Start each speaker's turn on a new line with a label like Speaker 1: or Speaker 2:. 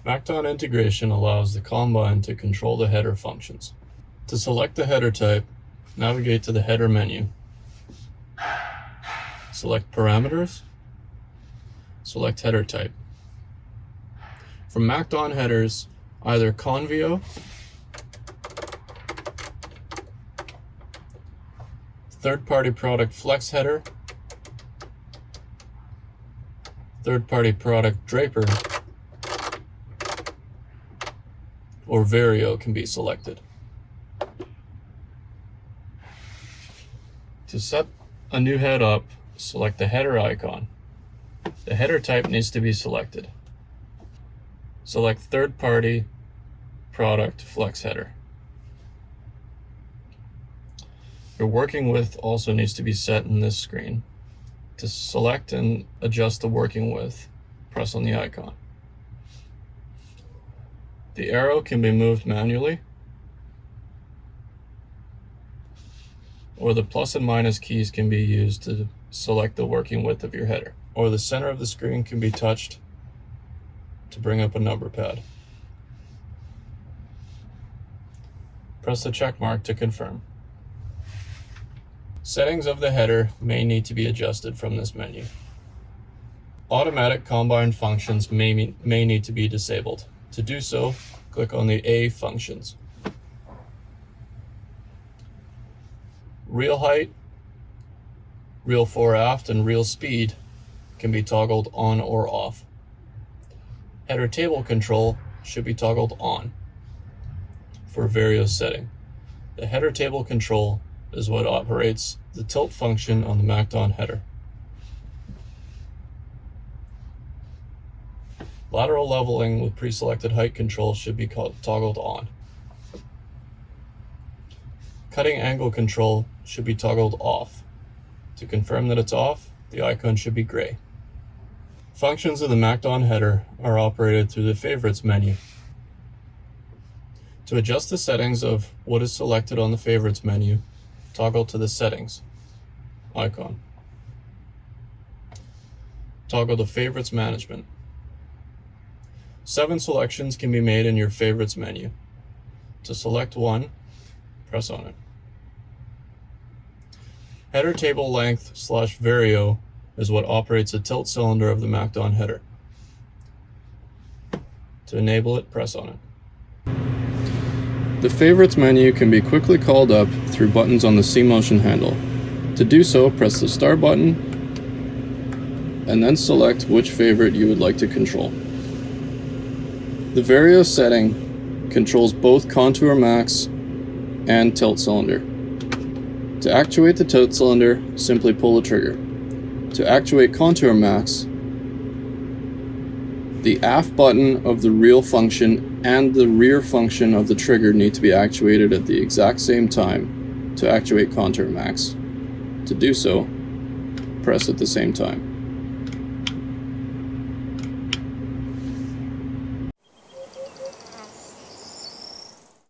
Speaker 1: MacDon integration allows the combine to control the header functions. To select the header type, navigate to the header menu. Select Parameters. Select Header Type. From MacDon headers, either Convio, third-party product Flex header, third-party product Draper, or Vario can be selected. To set a new head up, select the header icon. The header type needs to be selected. Select third-party product Flex header. Your working width also needs to be set in this screen. To select and adjust the working width, press on the icon. The arrow can be moved manually, or the plus and minus keys can be used to select the working width of your header, or the center of the screen can be touched to bring up a number pad. Press the check mark to confirm. Settings of the header may need to be adjusted from this menu. Automatic combine functions may need to be disabled. To do so, click on the A functions. Reel height, reel fore aft, and reel speed can be toggled on or off. Header table control should be toggled on for various setting. The header table control is what operates the tilt function on the MacDon header. Lateral leveling with pre-selected height control should be toggled on. Cutting angle control should be toggled off. To confirm that it's off, the icon should be gray. Functions of the MacDon header are operated through the Favorites menu. To adjust the settings of what is selected on the Favorites menu, toggle to the Settings icon. Toggle to Favorites Management. 7 selections can be made in your Favorites menu. To select one, press on it. Header table length / Vario is what operates the tilt cylinder of the MacDon header. To enable it, press on it. The Favorites menu can be quickly called up through buttons on the C-motion handle. To do so, press the Start button and then select which favorite you would like to control. The Vario setting controls both contour max and tilt cylinder. To actuate the tilt cylinder, simply pull the trigger. To actuate contour max, the aft button of the reel function and the rear function of the trigger need to be actuated at the exact same time to actuate contour max. To do so, press at the same time.